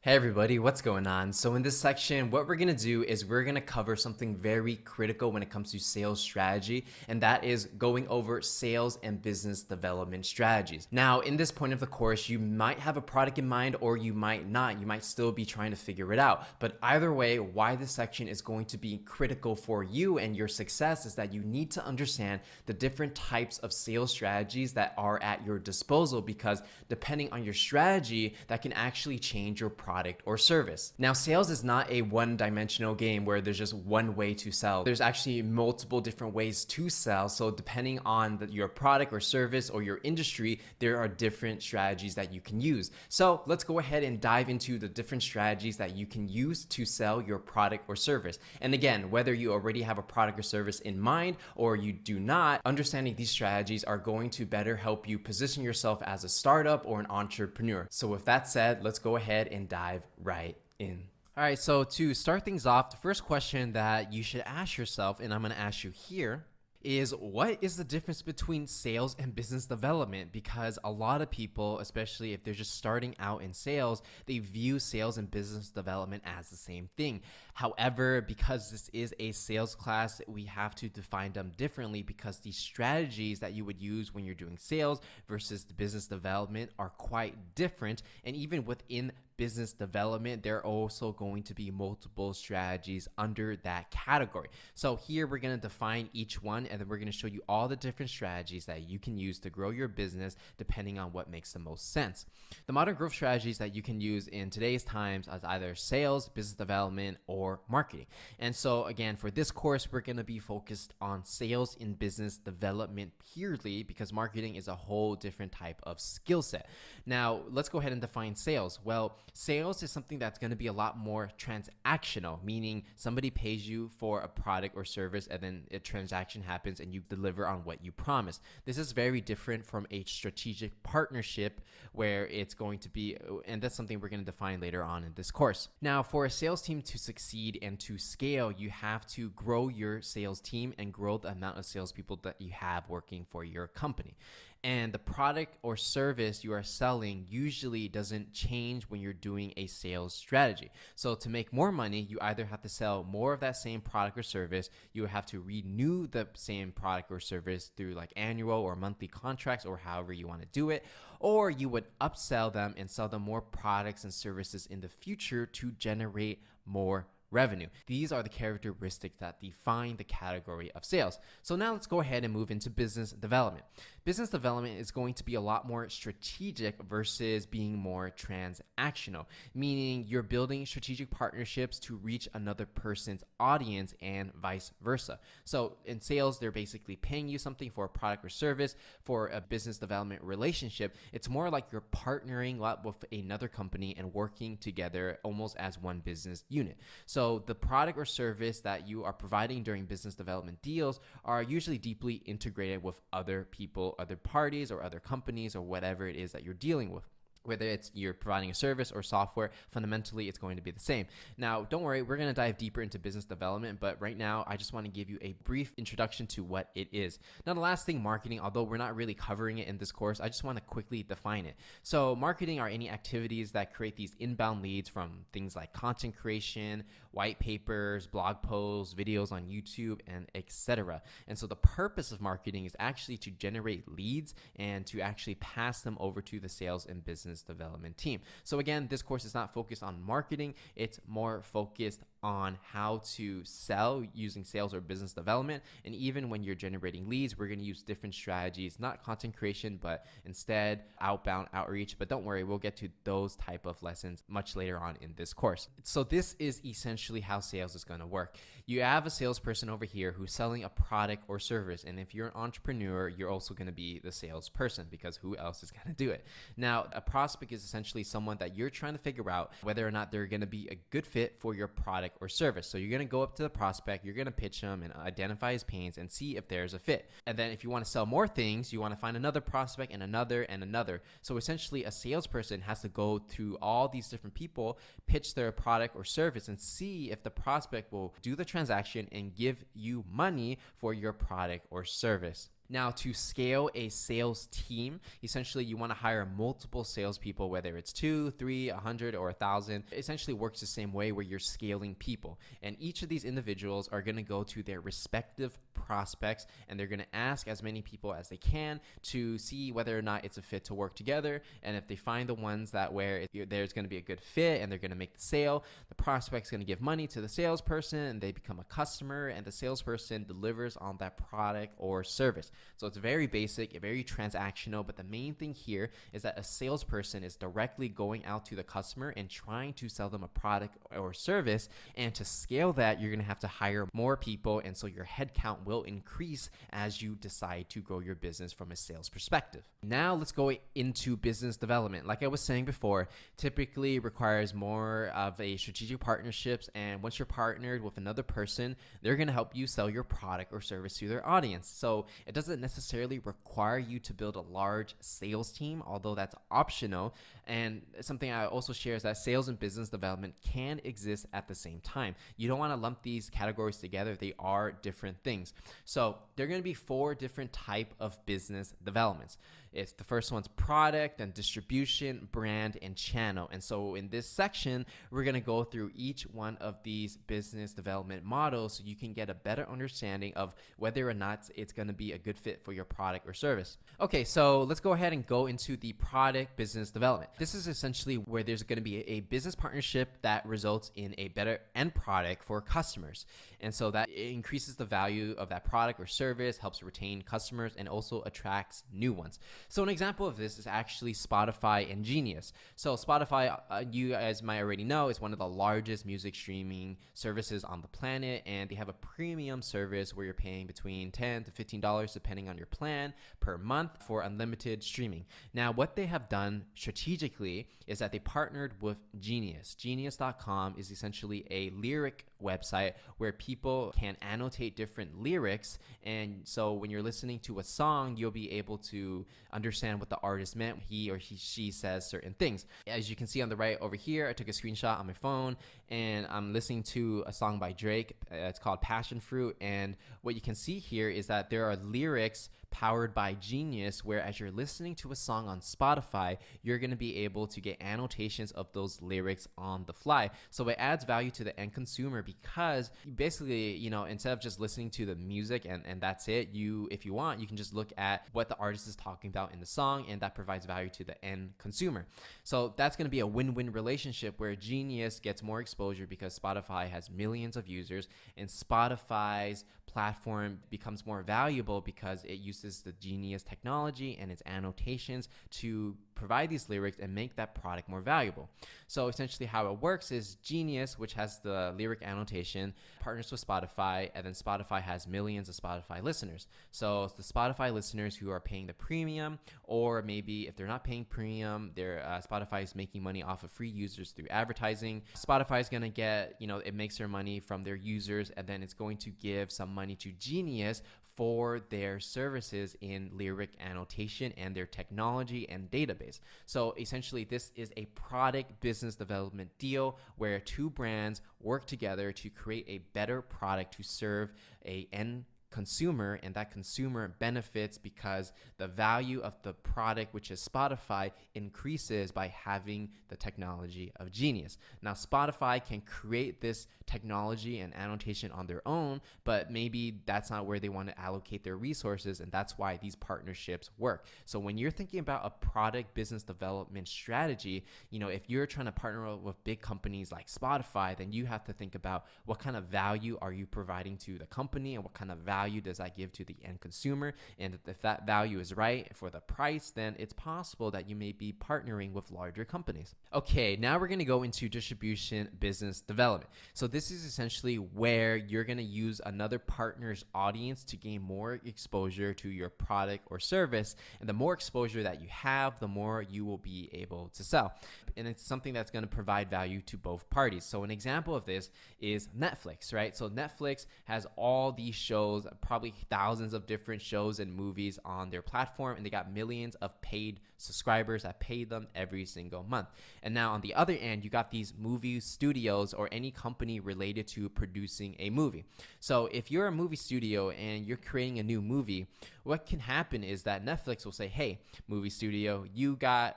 Hey everybody, what's going on? So in this section, what we're going to do is we're going to cover something very critical when it comes to sales strategy, and that is going over sales and business development strategies. Now, in this point of the course, you might have a product in mind or you might not. You might still be trying to figure it out. But either way, why this section is going to be critical for you and your success is that you need to understand the different types of sales strategies that are at your disposal, because depending on your strategy, that can actually change your product or service. Now, sales is not a one-dimensional game where there's just one way to sell. There's actually multiple different ways to sell. So depending on your product or service or your industry, there are different strategies that you can use. So let's go ahead and dive into the different strategies that you can use to sell your product or service. And again, whether you already have a product or service in mind or you do not, understanding these strategies are going to better help you position yourself as a startup or an entrepreneur. So with that said, let's go ahead and dive right in. All right, so to start things off, the first question that you should ask yourself, and I'm going to ask you here, is what is the difference between sales and business development? Because a lot of people, especially if they're just starting out in sales, they view sales and business development as the same thing. However, because this is a sales class, we have to define them differently, because the strategies that you would use when you're doing sales versus the business development are quite different. And even within business development, there are also going to be multiple strategies under that category. So here we're going to define each one, and then we're going to show you all the different strategies that you can use to grow your business depending on what makes the most sense. The modern growth strategies that you can use in today's times as either sales, business development, or marketing. And so again, for this course, we're going to be focused on sales in business development purely, because marketing is a whole different type of skill set. Now, let's go ahead and define sales. Well, sales is something that's going to be a lot more transactional, meaning somebody pays you for a product or service and then a transaction happens and you deliver on what you promised. This is very different from a strategic partnership where it's going to be, and that's something we're going to define later on in this course. Now, for a sales team to succeed and to scale, you have to grow your sales team and grow the amount of salespeople that you have working for your company. And the product or service you are selling usually doesn't change when you're doing a sales strategy. So to make more money, you either have to sell more of that same product or service, you have to renew the same product or service through like annual or monthly contracts or however you want to do it, or you would upsell them and sell them more products and services in the future to generate more revenue. These are the characteristics that define the category of sales. So now let's go ahead and move into business development. Business development is going to be a lot more strategic versus being more transactional, meaning you're building strategic partnerships to reach another person's audience and vice versa. So in sales, they're basically paying you something for a product or service. For a business development relationship, it's more like you're partnering up with another company and working together almost as one business unit. So the product or service that you are providing during business development deals are usually deeply integrated with other people, other parties, or other companies, or whatever it is that you're dealing with. Whether it's you're providing a service or software, fundamentally it's going to be the same. Now, don't worry, we're going to dive deeper into business development, but right now I just want to give you a brief introduction to what it is. Now, the last thing, marketing, although we're not really covering it in this course, I just want to quickly define it. So marketing are any activities that create these inbound leads from things like content creation, white papers, blog posts, videos on YouTube, and etc. And so the purpose of marketing is actually to generate leads and to actually pass them over to the sales and business development team. So again, this course is not focused on marketing. It's more focused on how to sell using sales or business development. And even when you're generating leads, we're going to use different strategies, not content creation, but instead outbound outreach. But don't worry, we'll get to those type of lessons much later on in this course. So this is essentially how sales is going to work. You have a salesperson over here who's selling a product or service. And if you're an entrepreneur, you're also going to be the salesperson, because who else is going to do it? Now, a prospect is essentially someone that you're trying to figure out whether or not they're going to be a good fit for your product or service. So you're going to go up to the prospect, you're going to pitch him and identify his pains and see if there's a fit. And then if you want to sell more things, you want to find another prospect and another and another. So essentially a salesperson has to go through all these different people, pitch their product or service, and see if the prospect will do the transaction and give you money for your product or service. Now, to scale a sales team, essentially you want to hire multiple salespeople, whether it's 2, 3, 100, or 1,000. It essentially works the same way where you're scaling people. And each of these individuals are going to go to their respective prospects and they're going to ask as many people as they can to see whether or not it's a fit to work together. And if they find the ones that where there's going to be a good fit and they're going to make the sale, the prospect's going to give money to the salesperson and they become a customer, and the salesperson delivers on that product or service. So it's very basic, very transactional, but the main thing here is that a salesperson is directly going out to the customer and trying to sell them a product or service. And to scale that, you're going to have to hire more people, and so your headcount will increase as you decide to grow your business from a sales perspective. Now let's go into business development. Like I was saying before, typically requires more of a strategic partnerships, and once you're partnered with another person, they're going to help you sell your product or service to their audience. So it doesn't necessarily require you to build a large sales team, although that's optional. And something I also share is that sales and business development can exist at the same time. You don't want to lump these categories together. They are different things. So there are going to be 4 different type of business developments. It's the first one's product and distribution, brand, and channel. And so in this section, we're going to go through each one of these business development models so you can get a better understanding of whether or not it's going to be a good fit for your product or service. Okay, so let's go ahead and go into the product business development. This is essentially where there's going to be a business partnership that results in a better end product for customers. And so that increases the value of that product or service, helps retain customers, and also attracts new ones. So an example of this is actually Spotify and Genius. So Spotify, you guys might already know, is one of the largest music streaming services on the planet, and they have a premium service where you're paying between $10 to $15 depending on your plan per month for unlimited streaming. Now, what they have done strategically is that they partnered with Genius. Genius.com is essentially a lyric website where people can annotate different lyrics, and so when you're listening to a song, you'll be able to understand what the artist meant when he or she says certain things. As you can see on the right over here, I took a screenshot on my phone and I'm listening to a song by Drake. It's called Passion Fruit, and what you can see here is that there are lyrics powered by Genius, where as you're listening to a song on Spotify, you're going to be able to get annotations of those lyrics on the fly. So it adds value to the end consumer because basically, instead of just listening to the music and that's it, if you want, you can just look at what the artist is talking about in the song, and that provides value to the end consumer. So that's going to be a win-win relationship where Genius gets more exposure because Spotify has millions of users, and Spotify's platform becomes more valuable because it uses the Genius technology and its annotations to provide these lyrics and make that product more valuable. So essentially how it works is Genius, which has the lyric annotation, partners with Spotify, and then Spotify has millions of Spotify listeners. So the Spotify listeners who are paying the premium, or maybe if they're not paying premium, Spotify is making money off of free users through advertising. Spotify is going to get, it makes their money from their users, and then it's going to give some money to Genius for their services in lyric annotation and their technology and database. So essentially this is a product business development deal where 2 brands work together to create a better product to serve a end consumer, and that consumer benefits because the value of the product, which is Spotify, increases by having the technology of Genius. Now, Spotify can create this technology and annotation on their own, but maybe that's not where they want to allocate their resources, and that's why these partnerships work. So when you're thinking about a product business development strategy, if you're trying to partner with big companies like Spotify, then you have to think about what kind of value are you providing to the company and what kind of value does that give to the end consumer. And if that value is right for the price, then it's possible that you may be partnering with larger companies. Okay, now we're going to go into distribution business development. So this is essentially where you're going to use another partner's audience to gain more exposure to your product or service. And the more exposure that you have, the more you will be able to sell. And it's something that's going to provide value to both parties. So an example of this is Netflix, right? So Netflix has all these shows probably thousands of different shows and movies on their platform, and they got millions of paid subscribers that pay them every single month. And now on the other end, you got these movie studios or any company related to producing a movie. So if you're a movie studio and you're creating a new movie, what can happen is that Netflix will say, hey, movie studio,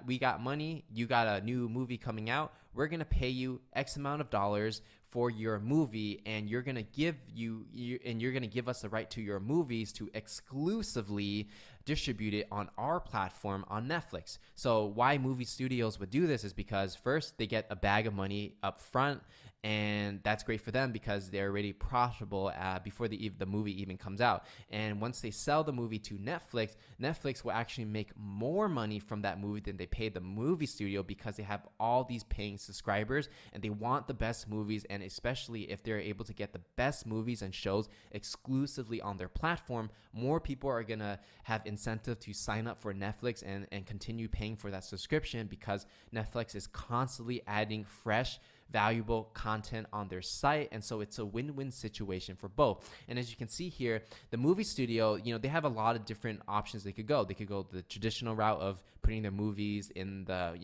we got money, you got a new movie coming out, we're going to pay you X amount of dollars for your movie, and you're going to give us the right to your movies to exclusively distribute it on our platform on Netflix. So why movie studios would do this is because first, they get a bag of money up front, and that's great for them because they're already profitable before the movie even comes out. And once they sell the movie to Netflix, Netflix will actually make more money from that movie than they paid the movie studio because they have all these paying subscribers and they want the best movies. And especially if they're able to get the best movies and shows exclusively on their platform, more people are going to have incentive to sign up for Netflix and continue paying for that subscription because Netflix is constantly adding fresh, valuable content on their site. And so it's a win-win situation for both. And as you can see here, the movie studio, they have a lot of different options they could go. They could go the traditional route of putting their movies in the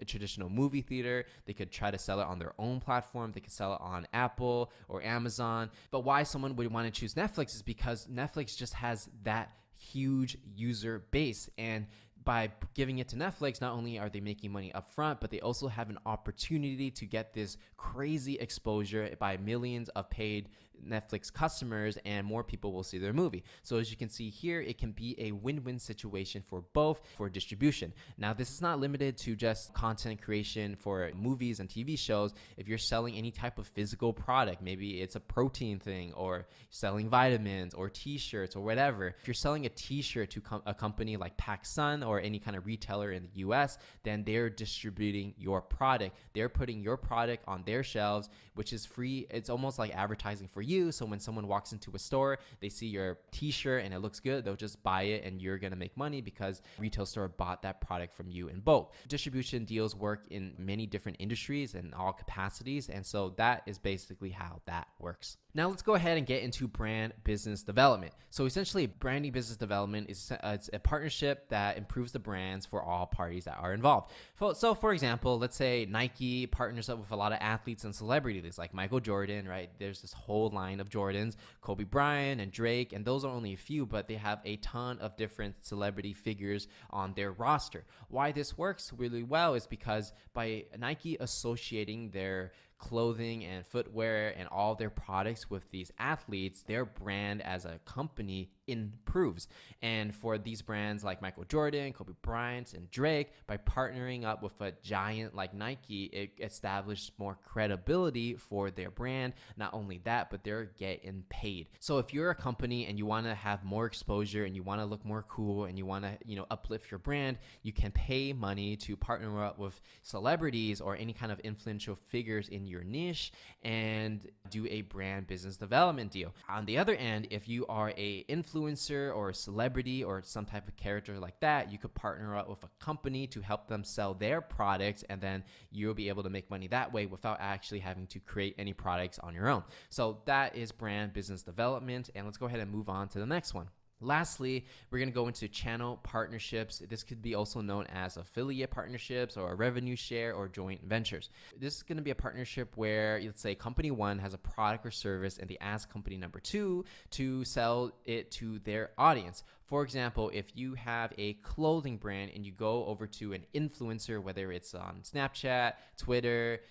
traditional movie theater. They could try to sell it on their own platform. They could sell it on Apple or Amazon. But why someone would want to choose Netflix is because Netflix just has that huge user base. And by giving it to Netflix, not only are they making money up front, but they also have an opportunity to get this crazy exposure by millions of paid Netflix customers, and more people will see their movie. So as you can see here, it can be a win-win situation for both for distribution. Now, this is not limited to just content creation for movies and TV shows. If you're selling any type of physical product, maybe it's a protein thing or selling vitamins or t-shirts or whatever. If you're selling a t-shirt to a company like PacSun or any kind of retailer in the US, then they're distributing your product. They're putting your product on their shelves, which is free. It's almost like advertising for you. So when someone walks into a store, they see your t-shirt and it looks good, they'll just buy it and you're going to make money because retail store bought that product from you in bulk. Distribution deals work in many different industries and all capacities. And so that is basically how that works. Now let's go ahead and get into brand business development. So essentially, branding business development is it's a partnership that improves the brands for all parties that are involved. So for example, let's say Nike partners up with a lot of athletes and celebrities like Michael Jordan, right? There's this whole line of Jordans, Kobe Bryant and Drake, and those are only a few, but they have a ton of different celebrity figures on their roster. Why this works really well is because by Nike associating their clothing and footwear and all their products with these athletes, their brand as a company improves. And for these brands like Michael Jordan, Kobe Bryant, and Drake, by partnering up with a giant like Nike, it established more credibility for their brand. Not only that, but they're getting paid. So if you're a company and you want to have more exposure and you want to look more cool and you want to, uplift your brand, you can pay money to partner up with celebrities or any kind of influential figures in your niche and do a brand business development deal. On the other end, if you are a influencer or a celebrity or some type of character like that, you could partner up with a company to help them sell their products, and then you'll be able to make money that way without actually having to create any products on your own. So that is brand business development, and let's go ahead and move on to the next one. Lastly, we're going to go into channel partnerships. This could be also known as affiliate partnerships or a revenue share or joint ventures. This is going to be a partnership where, let's say, company one has a product or service and they ask company number two to sell it to their audience. For example, if you have a clothing brand and you go over to an influencer, whether it's on Snapchat, Twitter,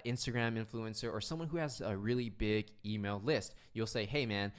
Instagram influencer, or someone who has a really big email list, you'll say, hey man,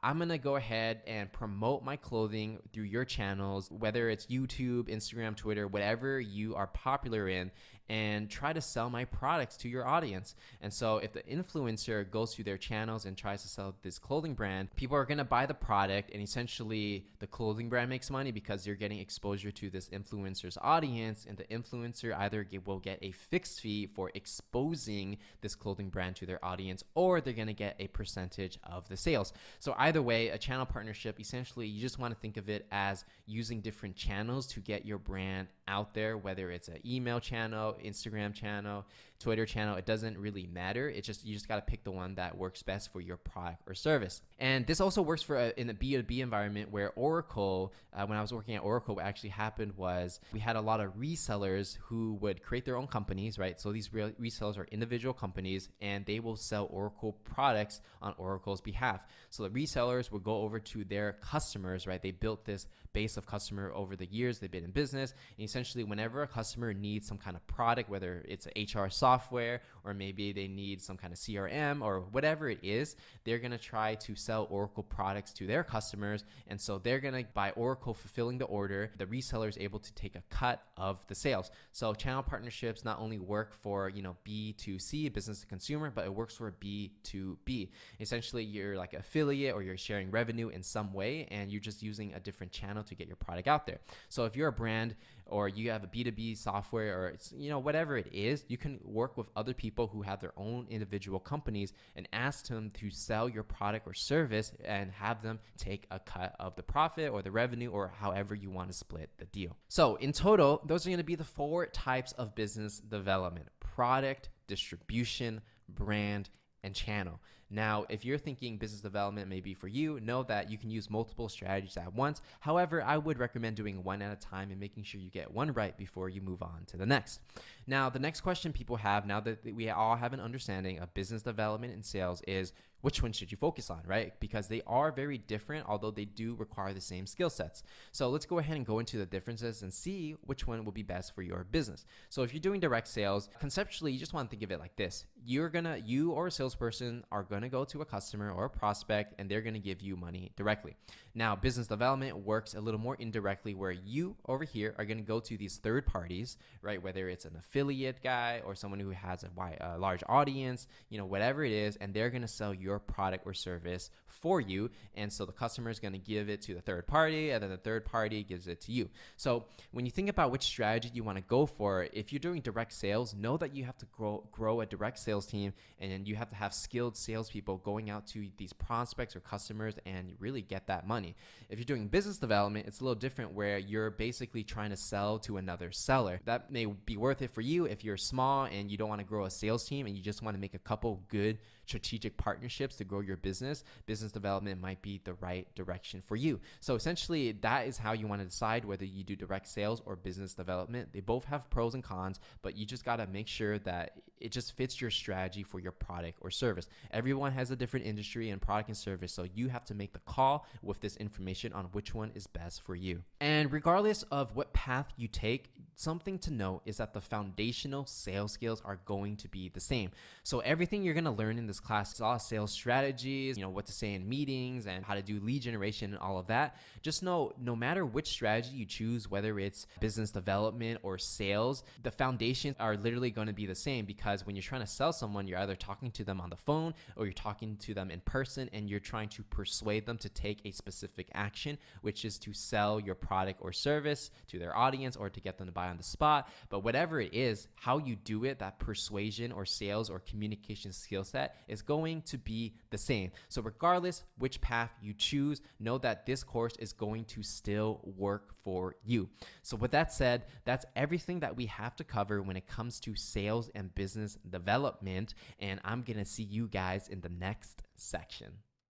I'm going to go ahead and promote my clothing through your channels, whether it's YouTube, Instagram, Twitter, whatever you are popular in, and try to sell my products to your audience. And so if the influencer goes to their channels and tries to sell this clothing brand, people are going to buy the product, and essentially the clothing brand makes money because you're getting exposure to this influencer's audience, and the influencer either will get a fixed fee for exposing this clothing brand to their audience, or they're going to get a percentage of the sales. So either Either way, a channel partnership, essentially, you just want to think of it as using different channels to get your brand out there, whether it's an email channel, Instagram channel, Twitter channel. It doesn't really matter. It's just, you just got to pick the one that works best for your product or service. And this also works for in a B2B environment where Oracle, when I was working at Oracle, what actually happened was we had a lot of resellers who would create their own companies, right? So these resellers are individual companies and they will sell Oracle products on Oracle's behalf. So the resellers would go over to their customers, right? They built this base of customer over the years they've been in business. And essentially, whenever a customer needs some kind of product, whether it's an HR software or maybe they need some kind of CRM or whatever it is, they're going to try to sell Oracle products to their customers. And so they're going to, by Oracle fulfilling the order, the reseller is able to take a cut of the sales. So channel partnerships not only work for, B2C, business to consumer, but it works for B2B. Essentially, you're like an affiliate or you're sharing revenue in some way, and you're just using a different channel to get your product out there. So if you're a brand or you have a B2B software or it's, whatever it is, you can work with other people who have their own individual companies and ask them to sell your product or service and have them take a cut of the profit or the revenue or however you want to split the deal. So in total, those are going to be the 4 types of business development: product, distribution, brand, and channel. Now, if you're thinking business development may be for you, know that you can use multiple strategies at once. However, I would recommend doing one at a time and making sure you get one right before you move on to the next. Now, the next question people have, now that we all have an understanding of business development and sales, is which one should you focus on, right? Because they are very different, although they do require the same skill sets. So let's go ahead and go into the differences and see which one will be best for your business. So if you're doing direct sales, conceptually, you just want to think of it like this. You or a salesperson are going to go to a customer or a prospect and they're going to give you money directly. Now, business development works a little more indirectly, where you over here are going to go to these third parties, right? Whether it's an affiliate guy or someone who has a large audience, whatever it is, and they're going to sell your product or service for you. And so the customer is going to give it to the third party, and then the third party gives it to you. So when you think about which strategy you want to go for, if you're doing direct sales, know that you have to grow a direct sales team, and you have to have skilled salespeople going out to these prospects or customers and really get that money. If you're doing business development, it's a little different, where you're basically trying to sell to another seller. That may be worth it for you if you're small and you don't want to grow a sales team and you just want to make a couple good strategic partnerships to grow your business. Business development might be the right direction for you. So essentially, that is how you want to decide whether you do direct sales or business development. They both have pros and cons, but you just got to make sure that it just fits your strategy for your product or service. Everyone has a different industry and product and service, so you have to make the call with this information on which one is best for you. And regardless of what path you take, something to note is that the foundational sales skills are going to be the same. So everything you're going to learn in this class is all sales strategies, what to say in meetings and how to do lead generation and all of that. Just know, no matter which strategy you choose, whether it's business development or sales, the foundations are literally going to be the same, because when you're trying to sell someone, you're either talking to them on the phone or you're talking to them in person, and you're trying to persuade them to take a specific action, which is to sell your product or service to their audience or to get them to buy on the spot. But whatever it is, how you do it, that persuasion or sales or communication skill set is going to be the same. So regardless which path you choose, know that this course is going to still work for you. So with that said, that's everything that we have to cover when it comes to sales and business development. And I'm going to see you guys in the next section.